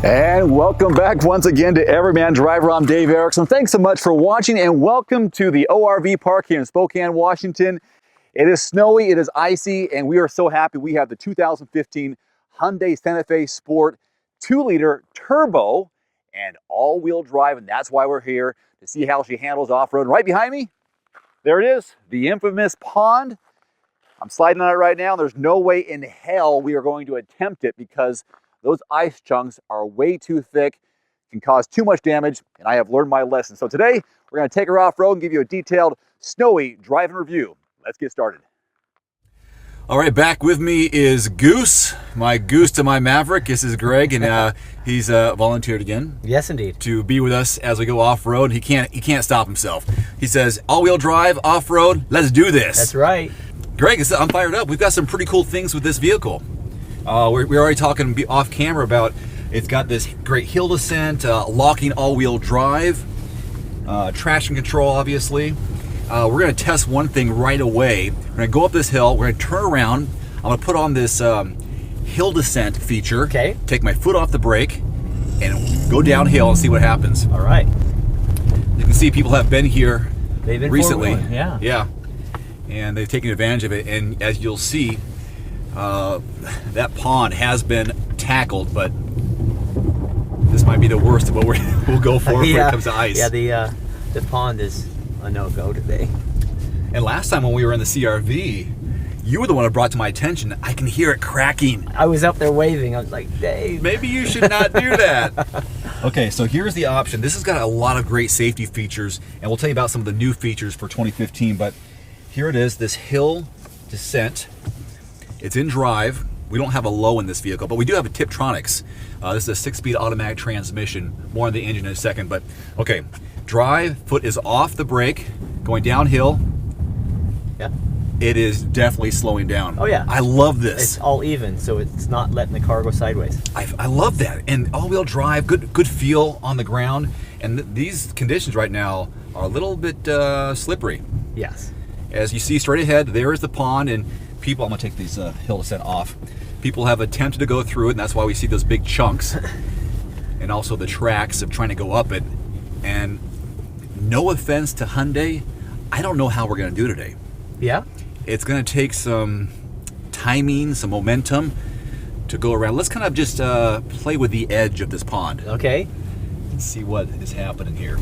And welcome back once again to Everyman Driver. I'm Dave Erickson. Thanks so much for watching and welcome to the ORV park here in Spokane, Washington. It is snowy, it is icy, and we are so happy we have the 2015 Hyundai Santa Fe Sport 2-liter turbo and all-wheel drive, and that's why we're here to see how she handles off-road. Right behind me, there it is, the infamous pond. I'm sliding on it right now. There's no way in hell we are going to attempt it because those ice chunks are way too thick, can cause too much damage, and I have learned my lesson. So today, we're going to take her off-road and give you a detailed, snowy driving review. Let's get started. All right, back with me is Goose, my Goose to my Maverick. This is Greg, and he's volunteered again. Yes, indeed. To be with us as we go off-road. He can't stop himself. He says, all-wheel drive, off-road, let's do this. That's right. Greg, I'm fired up. We've got some pretty cool things with this vehicle. We're already talking off camera about it's got this great hill descent, locking all-wheel drive, traction control, obviously. We're going to test one thing right away. We're going to go up this hill. We're going to turn around. I'm going to put on this hill descent feature. Okay. Take my foot off the brake and go downhill and see what happens. All right. You can see people have been here recently. Yeah. Yeah. And they've taken advantage of it. And as you'll see, that pond has been tackled, but this might be the worst of what we'll go for when it comes to ice. Yeah, the pond is a no-go today. And last time when we were in the CRV, you were the one that brought to my attention, I can hear it cracking. I was up there waving. I was like, Dave. Maybe you should not do that. Okay, so here's the option. This has got a lot of great safety features, and we'll tell you about some of the new features for 2015, but here it is, this hill descent. It's in drive. We don't have a low in this vehicle, but we do have a Tiptronics. This is a 6-speed automatic transmission. More on the engine in a second, but okay. Drive, foot is off the brake, going downhill. Yeah. It is definitely slowing down. Oh yeah. I love this. It's all even, so it's not letting the car go sideways. I love that. And all-wheel drive, good feel on the ground. And these conditions right now are a little bit slippery. Yes. As you see straight ahead, there is the pond, and people, I'm gonna take these hill descent off. People have attempted to go through it, and that's why we see those big chunks. And also the tracks of trying to go up it. And no offense to Hyundai, I don't know how we're gonna do today. Yeah? It's gonna take some timing, some momentum to go around. Let's kind of just play with the edge of this pond. Okay. And see what is happening here.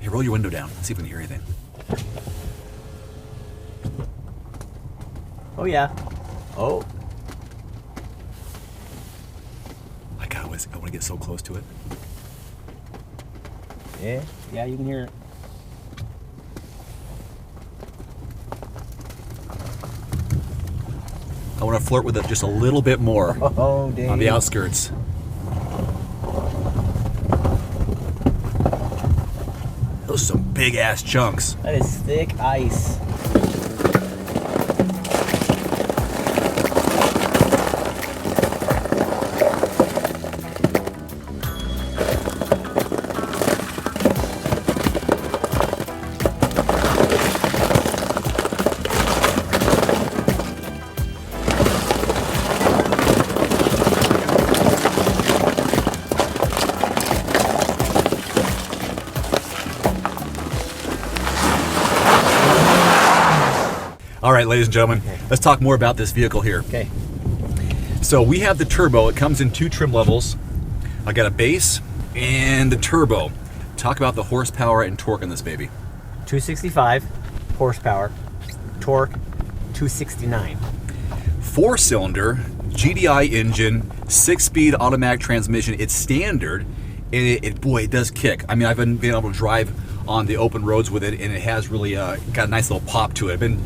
Here, roll your window down. Let's see if we can hear anything. Oh yeah. Oh. I want to get so close to it. Yeah, you can hear it. I want to flirt with it just a little bit more Dang. on the outskirts. Those are some big ass chunks. That is thick ice. All right, ladies and gentlemen, let's talk more about this vehicle here. Okay. So we have the turbo. It comes in 2 trim levels. I got a base and the turbo. Talk about the horsepower and torque on this baby. 265 horsepower, torque 269. 4-cylinder GDI engine, 6-speed automatic transmission. It's standard, and boy, it does kick. I mean, I've been able to drive on the open roads with it, and it has really got a nice little pop to it. I've been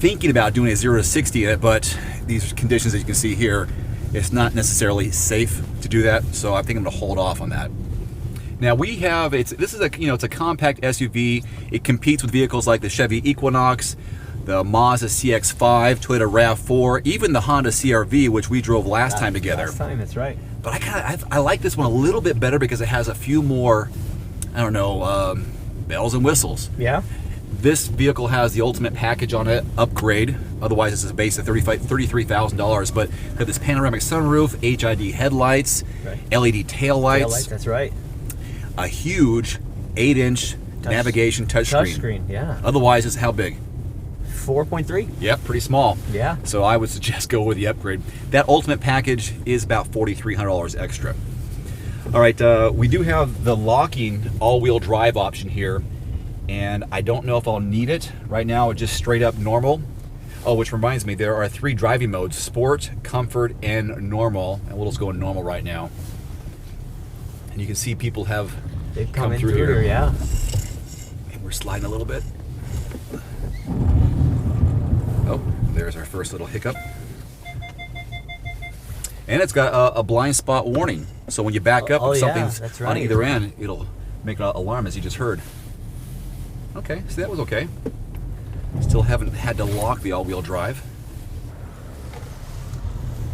thinking about doing a 0 to 60 in it, but these conditions that you can see here, it's not necessarily safe to do that, so I think I'm going to hold off on that. Now we have this is it's a compact SUV. It competes with vehicles like the Chevy Equinox, the Mazda CX-5, Toyota RAV4, even the Honda CR-V, which we drove last time together. Last time, that's right. But I like this one a little bit better because it has a few more, I don't know, bells and whistles. Yeah. This vehicle has the ultimate package on it, upgrade. Otherwise, this is a base of $33,000. But got this panoramic sunroof, HID headlights, right. LED taillights. Taillights, that's right. A huge 8-inch navigation touchscreen. Touchscreen, yeah. Otherwise, it's how big? 4.3. Yep, pretty small. Yeah. So I would suggest go with the upgrade. That ultimate package is about $4,300 extra. All right, we do have the locking all-wheel drive option here, and I don't know if I'll need it. Right now, it's just straight up normal. Oh, which reminds me, there are 3 driving modes: Sport, Comfort, and Normal. And we'll just go in Normal right now. And you can see people have They've come through here, yeah. And we're sliding a little bit. Oh, there's our first little hiccup. And it's got a blind spot warning. So when you back up, if something's that's on right. either end, it'll make an alarm, as you just heard. Okay, so that was okay. Still haven't had to lock the all-wheel drive.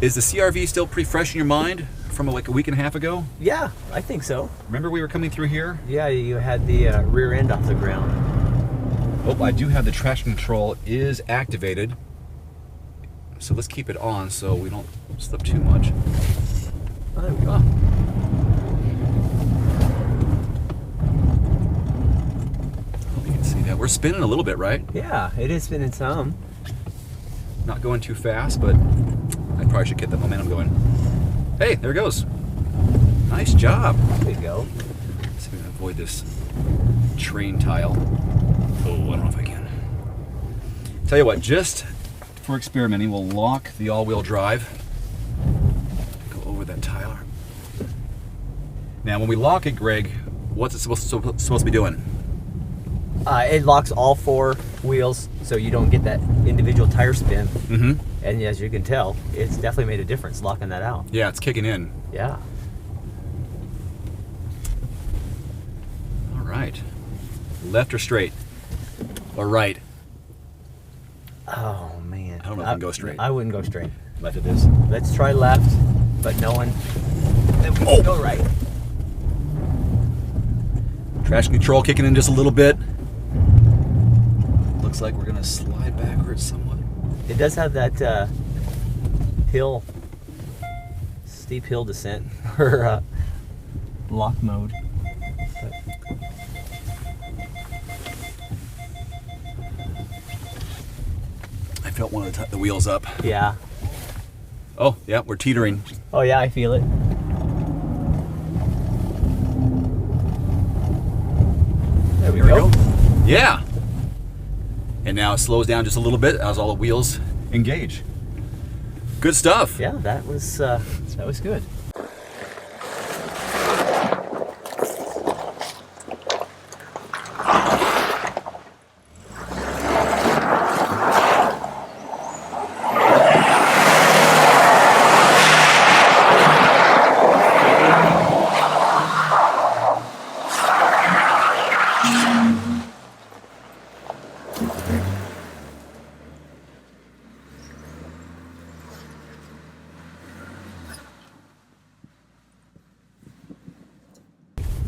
Is the CRV still pretty fresh in your mind from like a week and a half ago? Yeah, I think so. Remember we were coming through here? Yeah, you had the rear end off the ground. Oh, I do have the traction control is activated. So let's keep it on so we don't slip too much. Oh, there we go. Hope you can see that. We're spinning a little bit, right? Yeah, it is spinning some. Not going too fast, but I probably should get the momentum going. Hey, there it goes. Nice job. There you go. Let's see if we can avoid this train tile. Oh, I don't know if I can. Tell you what, just for experimenting, we'll lock the all-wheel drive. Go over that tile. Now, when we lock it, Greg, what's it supposed to be doing? It locks all 4 wheels, so you don't get that individual tire spin. Mm-hmm. And as you can tell, it's definitely made a difference locking that out. Yeah, it's kicking in. Yeah. All right. Left or straight? Or right? Oh man. I don't know if I can go straight. I wouldn't go straight. Left it is. Let's try left, but knowing that we can go right. Traction control kicking in just a little bit. Looks like we're gonna slide backwards somewhat. It does have that steep hill descent for lock mode. But I felt one of the wheels up. yeah. Oh, yeah, we're teetering. Oh yeah, I feel it. There we go. Yeah. And now it slows down just a little bit as all the wheels engage. Good stuff. Yeah, that was good.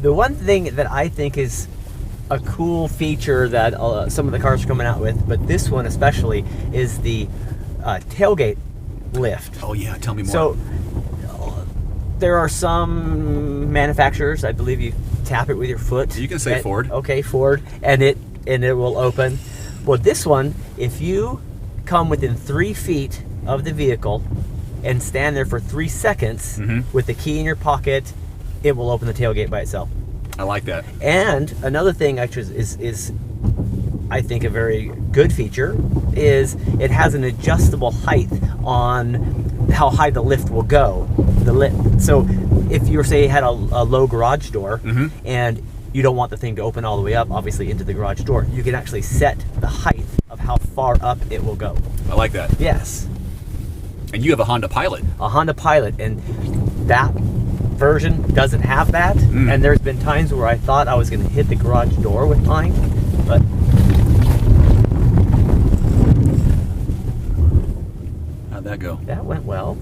The one thing that I think is a cool feature that some of the cars are coming out with, but this one especially, is the tailgate lift. Oh yeah, tell me more. So there are some manufacturers, I believe you tap it with your foot. You can say Ford. Okay, Ford, and it will open. Well, this one, if you come within 3 feet of the vehicle and stand there for 3 seconds with the key in your pocket, it will open the tailgate by itself. I like that. And another thing actually is I think a very good feature is it has an adjustable height on how high the lift will go. So if you say you had a low garage door and you don't want the thing to open all the way up, obviously into the garage door, you can actually set the height of how far up it will go. I like that. Yes. And you have a Honda Pilot. A Honda Pilot, and that version doesn't have that. And there's been times where I thought I was going to hit the garage door with mine, but How'd that go? that went well.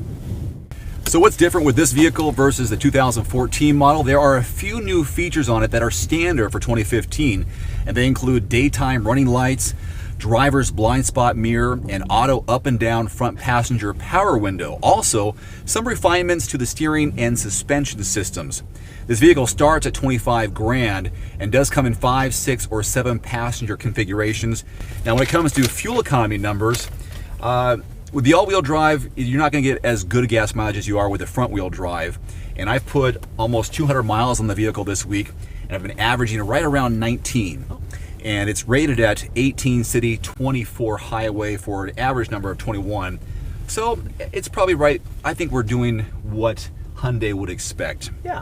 So what's different with this vehicle versus the 2014 model? There are a few new features on it that are standard for 2015, and they include daytime running lights, driver's blind spot mirror, and auto up and down front passenger power window. Also, some refinements to the steering and suspension systems. This vehicle starts at 25 grand and does come in 5, 6, or 7 passenger configurations. Now, when it comes to fuel economy numbers, with the all-wheel drive, you're not going to get as good a gas mileage as you are with the front-wheel drive. And I've put almost 200 miles on the vehicle this week, and I've been averaging right around 19. And it's rated at 18 city, 24 highway for an average number of 21. So it's probably right. I think we're doing what Hyundai would expect. Yeah.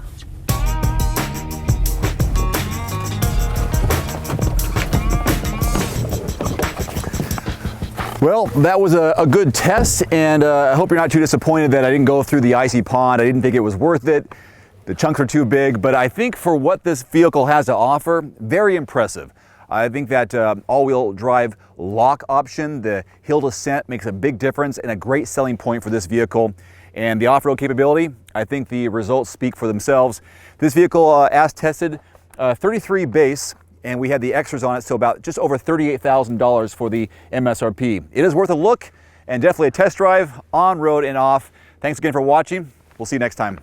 Well, that was a good test, and I hope you're not too disappointed that I didn't go through the icy pond. I didn't think it was worth it. The chunks are too big, but I think for what this vehicle has to offer, very impressive. I think that all-wheel drive lock option, the hill descent, makes a big difference and a great selling point for this vehicle. And the off-road capability, I think the results speak for themselves. This vehicle, as tested, 33 base, and we had the extras on it, so about just over $38,000 for the MSRP. It is worth a look and definitely a test drive on road and off. Thanks again for watching. We'll see you next time.